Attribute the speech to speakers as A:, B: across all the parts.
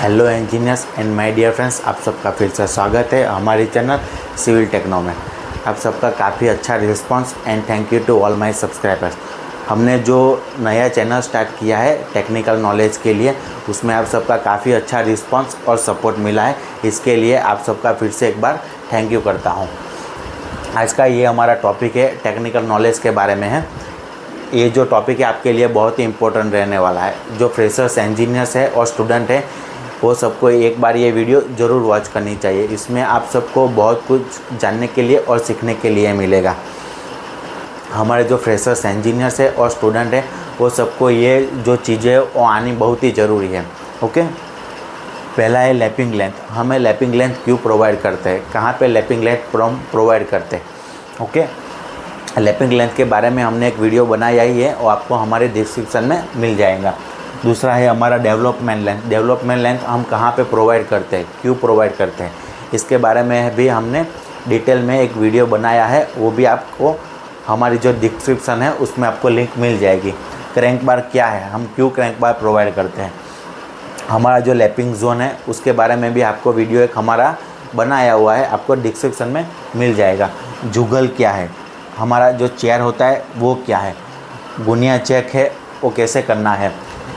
A: Hello engineers and my dear friends, आप सबका फिर से स्वागत है हमारे चैनल सिविल टेक्नो में। आप सबका काफ़ी अच्छा response and thank you to all my subscribers. हमने जो नया चैनल स्टार्ट किया है टेक्निकल नॉलेज के लिए, उसमें आप सबका काफ़ी अच्छा रिस्पांस और सपोर्ट मिला है। इसके लिए आप सबका फिर से एक बार थैंक यू करता हूँ। आज का ये हमारा टॉपिक है टेक्निकल नॉलेज के बारे में है। ये जो टॉपिक है आपके लिए बहुत ही इम्पोर्टेंट रहने वाला है। जो फ्रेशर्स इंजीनियर्स है और स्टूडेंट है वो सबको एक बार ये वीडियो ज़रूर वॉच करनी चाहिए। इसमें आप सबको बहुत कुछ जानने के लिए और सीखने के लिए मिलेगा। हमारे जो फ्रेशर्स इंजीनियर्स है और स्टूडेंट है वो सबको ये जो चीज़ें वो आनी बहुत ही ज़रूरी है। ओके, पहला है लैपिंग लेंथ। हमें लैपिंग लेंथ क्यों प्रोवाइड करते हैं, कहाँ पे लैपिंग लेंथ प्रोवाइड करते हैं। ओके, लैपिंग लेंथ के बारे में हमने एक वीडियो बनाया ही है और आपको हमारे डिस्क्रिप्शन में मिल जाएगा। दूसरा है हमारा डेवलपमेंट लेंथ। डेवलपमेंट लेंथ हम कहाँ पे प्रोवाइड करते हैं, क्यों प्रोवाइड करते हैं, इसके बारे में भी हमने डिटेल में एक वीडियो बनाया है। वो भी आपको हमारी जो डिस्क्रिप्शन है उसमें आपको लिंक मिल जाएगी। क्रैंक बार क्या है, हम क्यों क्रैंक बार प्रोवाइड करते हैं, हमारा जो लैपिंग जोन है उसके बारे में भी आपको वीडियो एक हमारा बनाया हुआ है, आपको डिस्क्रिप्शन में मिल जाएगा। जुगल क्या है, हमारा जो चेयर होता है वो क्या है, गुनिया चेक है वो कैसे करना है,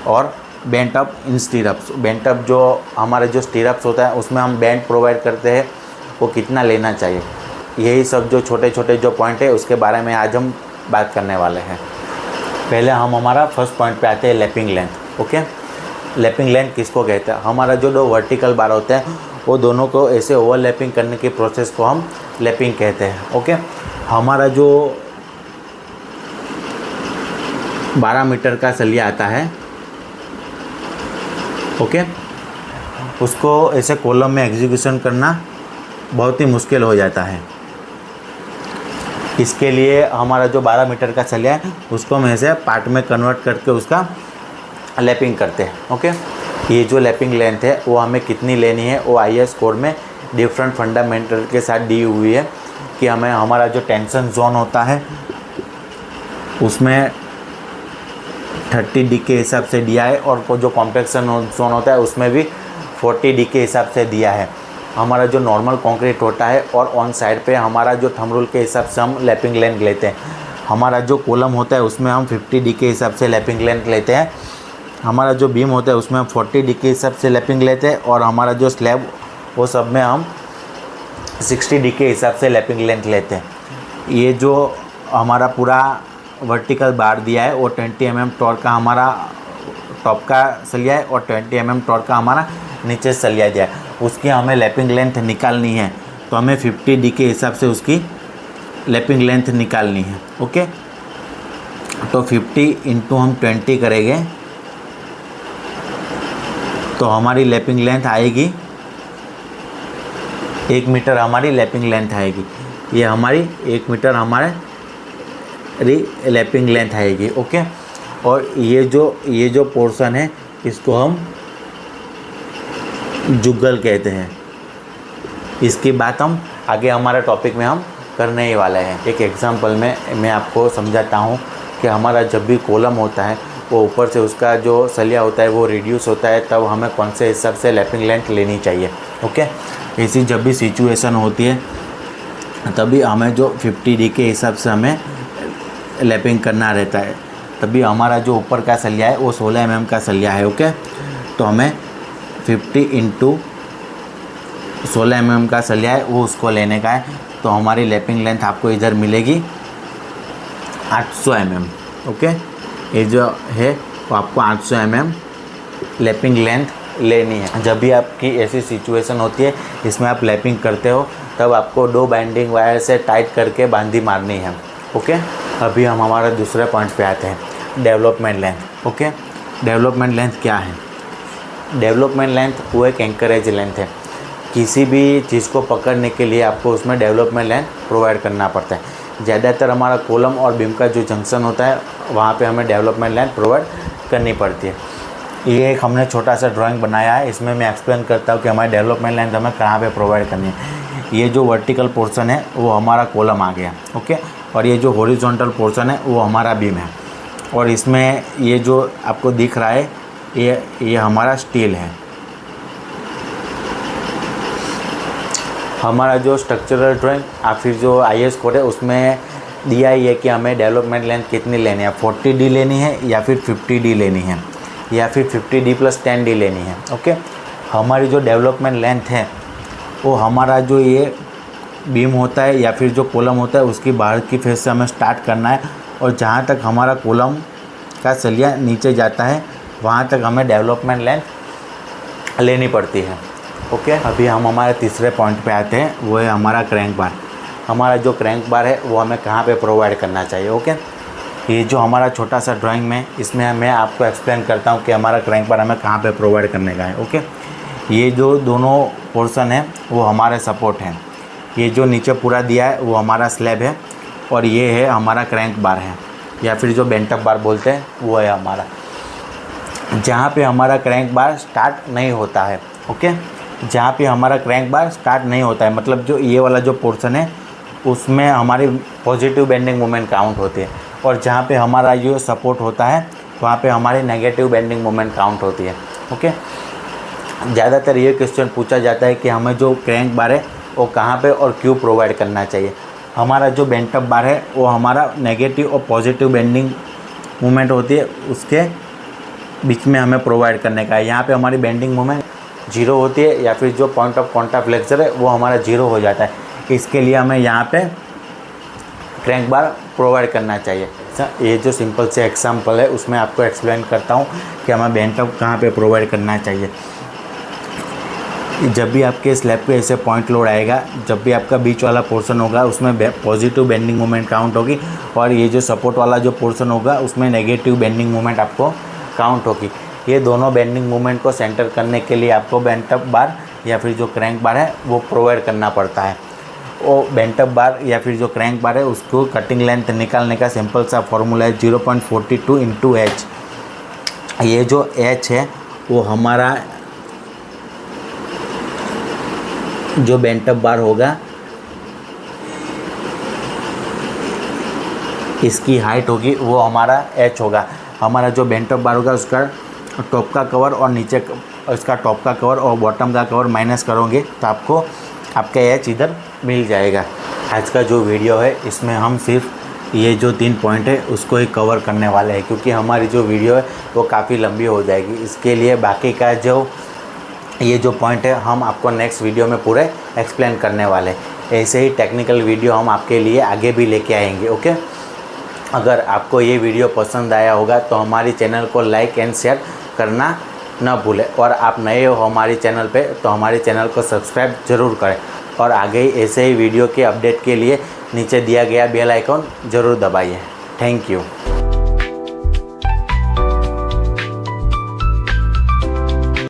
A: और bent up in स्टीरअप्स। Bent up जो हमारे जो स्टीरअप्स होता है उसमें हम बेंट प्रोवाइड करते हैं वो कितना लेना चाहिए। यही सब जो छोटे छोटे जो पॉइंट है उसके बारे में आज हम बात करने वाले हैं। पहले हम हमारा फर्स्ट पॉइंट पे आते हैं, lapping length. Okay, lapping length किसको कहते हैं, हमारा जो दो वर्टिकल बार होते हैं वो दोनों को ऐसे ओवरलैपिंग करने की प्रोसेस को हम लैपिंग कहते हैं। ओके, हमारा जो 12 मीटर का सलिया आता है, ओके, उसको ऐसे कॉलम में एग्जीक्यूशन करना बहुत ही मुश्किल हो जाता है। इसके लिए हमारा जो 12 मीटर का सलिया है उसको हम ऐसे पार्ट में कन्वर्ट करके उसका लैपिंग करते हैं। ओके, ये जो लैपिंग लेंथ है वो हमें कितनी लेनी है वो IS कोड में डिफरेंट फंडामेंटल के साथ दी हुई है कि हमें हमारा जो टेंशन जोन होता है उसमें 30D के हिसाब से दिया है, और जो कॉम्पैक्शन जोन होता है उसमें भी 40D के हिसाब से दिया है। हमारा जो नॉर्मल कंक्रीट होता है और ऑन साइड पे हमारा जो थंब रूल के हिसाब से हम लैपिंग लेंथ लेते हैं। हमारा जो कॉलम होता है उसमें हम 50D के हिसाब से लैपिंग लेंथ लेते हैं। हमारा जो बीम होता है उसमें हम 40D के हिसाब से लैपिंग लेते हैं, और हमारा जो स्लैब वो सब में हम 60D के हिसाब से लैपिंग लेंथ लेते हैं। ये जो हमारा पूरा वर्टिकल बार दिया है वो 20 mm टॉर्क का हमारा टॉप का सलिया है और 20 mm टॉर्क का हमारा नीचे सलिया दिया है। उसकी हमें लैपिंग लेंथ निकालनी है तो हमें 50D के हिसाब से उसकी लैपिंग लेंथ निकालनी है। ओके, तो 50 इंटू हम 20 करेंगे तो हमारी लैपिंग लेंथ आएगी 1 मीटर, हमारी लैपिंग लेंथ आएगी। ये हमारी 1 मीटर हमारे लैपिंग लेंथ आएगी। ओके, और ये जो पोर्शन है इसको हम जुगल कहते हैं। इसकी बात हम आगे हमारे टॉपिक में हम करने ही वाले हैं। एक एग्जांपल में मैं आपको समझाता हूँ कि हमारा जब भी कॉलम होता है वो ऊपर से उसका जो सलिया होता है वो रिड्यूस होता है, तब हमें कौन से हिसाब से लैपिंग लेंथ लेनी चाहिए। ओके, ऐसी जब भी सिचुएशन होती है तभी हमें जो 50D के हिसाब से हमें लैपिंग करना रहता है। तभी हमारा जो ऊपर का सलिया है वो 16 mm का सलिया है। ओके, तो हमें 50 इंटू 16 mm का सलिया है वो उसको लेने का है। तो हमारी लैपिंग लेंथ आपको इधर मिलेगी 800 mm। ओके, ये जो है वो आपको 800 mm लैपिंग लेंथ लेनी है। जब भी आपकी ऐसी सिचुएशन होती है इसमें आप लैपिंग करते हो तब आपको 2 बाइंडिंग वायर से टाइट करके बांधी मारनी है। ओके, अभी हम हमारे दूसरे पॉइंट पे आते हैं, development length. Okay, development length क्या है, डेवलपमेंट लेंथ वो एक एंकरेज लेंथ है। किसी भी चीज़ को पकड़ने के लिए आपको उसमें डेवलपमेंट लेंथ प्रोवाइड करना पड़ता है। ज़्यादातर हमारा कॉलम और बीम का जो जंक्शन होता है वहाँ पे हमें डेवलपमेंट लेंथ प्रोवाइड करनी पड़ती है। ये एक हमने छोटा सा ड्राइंग बनाया है, इसमें मैं एक्सप्लेन करता हूँ कि हमारी डेवलपमेंट लेंथ हमें कहाँ पे प्रोवाइड करनी है। ये जो वर्टिकल पोर्शन है वो हमारा कॉलम आ गया। ओके, और ये जो हॉरिजॉन्टल पोर्शन है वो हमारा बीम है, और इसमें ये जो आपको दिख रहा है ये हमारा स्टील है। हमारा जो स्ट्रक्चरल ड्राइंग या फिर जो IS कोड है उसमें दिया ही है कि हमें डेवलपमेंट लेंथ कितनी लेनी है, 40D लेनी है या फिर 50D लेनी है या फिर 50D + 10D लेनी है। ओके, हमारी जो डेवलपमेंट लेंथ है वो हमारा जो ये बीम होता है या फिर जो कॉलम होता है उसकी बाहर की फेस से हमें स्टार्ट करना है और जहाँ तक हमारा कॉलम का सलिया नीचे जाता है वहाँ तक हमें डेवलपमेंट लेंथ लेनी पड़ती है। ओके, अभी हम हमारे तीसरे पॉइंट पे आते हैं, वो है हमारा क्रैंक बार। हमारा जो क्रैंक बार है वो हमें कहाँ पे प्रोवाइड करना चाहिए। ओके, ये जो हमारा छोटा सा ड्राइंग में इसमें मैं आपको एक्सप्लेन करता हूँ कि हमारा क्रैंक बार हमें कहाँ पे प्रोवाइड करने का है। ओके, ये जो दोनों पोर्शन है वो हमारे सपोर्ट हैं। ये जो नीचे पूरा दिया है वो हमारा स्लैब है और ये है हमारा क्रैंक बार है या फिर जो बेंट अप बार बोलते हैं वो है हमारा, जहाँ पे हमारा क्रैंक बार स्टार्ट नहीं होता है। ओके, जहाँ पे हमारा क्रैंक बार स्टार्ट नहीं होता है मतलब जो ये वाला जो पोर्शन है उसमें हमारी पॉजिटिव बेंडिंग मोमेंट काउंट होती है और जहाँ पे हमारा ये सपोर्ट होता है वहाँ पे हमारी नेगेटिव बेंडिंग मोमेंट काउंट होती है। ओके, ज़्यादातर ये क्वेश्चन पूछा जाता है कि हमें जो क्रैंक बार है वो कहाँ पे और क्यों प्रोवाइड करना चाहिए। हमारा जो बेंट अप बार है वो हमारा नेगेटिव और पॉजिटिव बेंडिंग मोमेंट होती है उसके बीच में हमें प्रोवाइड करने का है। यहाँ पे हमारी बेंडिंग मोमेंट 0 होती है या फिर जो पॉइंट ऑफ कॉन्टैक्ट फ्लेक्सर है वो हमारा 0 हो जाता है। इसके लिए हमें यहाँ पे क्रैंक बार प्रोवाइड करना चाहिए। ये जो सिंपल से एग्जांपल है उसमें आपको एक्सप्लेन करता हूँ कि हमें बेंट अप कहाँ पे प्रोवाइड करना चाहिए। जब भी आपके स्लैब पे ऐसे पॉइंट लोड आएगा, जब भी आपका बीच वाला पोर्शन होगा उसमें पॉजिटिव बेंडिंग मोमेंट काउंट होगी और ये जो सपोर्ट वाला जो पोर्शन होगा उसमें नेगेटिव बेंडिंग मोमेंट आपको काउंट होगी। ये दोनों बेंडिंग मोमेंट को सेंटर करने के लिए आपको बेंट अप बार या फिर जो क्रैंक बार है वो प्रोवाइड करना पड़ता है। वो बेंट अप बार या फिर जो क्रैंक बार है उसको कटिंग लेंथ निकालने का सिंपल सा फॉर्मूला है 0.42 × H। ये जो H है वो हमारा जो बेंट अप बार होगा इसकी हाइट होगी वो हमारा H होगा। हमारा जो बेंट अप बार होगा उसका टॉप का कवर और नीचे इसका टॉप का कवर और बॉटम का कवर माइनस करोगे तो आपको आपका H इधर मिल जाएगा। आज का जो वीडियो है इसमें हम सिर्फ ये जो 3 पॉइंट है उसको ही कवर करने वाले हैं क्योंकि हमारी जो वीडियो है वो काफ़ी लंबी हो जाएगी। इसके लिए बाकी का जो ये जो पॉइंट है हम आपको नेक्स्ट वीडियो में पूरे एक्सप्लेन करने वाले हैं। ऐसे ही टेक्निकल वीडियो हम आपके लिए आगे भी लेके आएंगे। ओके, अगर आपको ये वीडियो पसंद आया होगा तो हमारी चैनल को लाइक एंड शेयर करना ना भूलें और आप नए हो हमारी चैनल पे तो हमारे चैनल को सब्सक्राइब ज़रूर करें और आगे ऐसे ही वीडियो के अपडेट के लिए नीचे दिया गया बेल आइकॉन ज़रूर दबाइए। Thank you.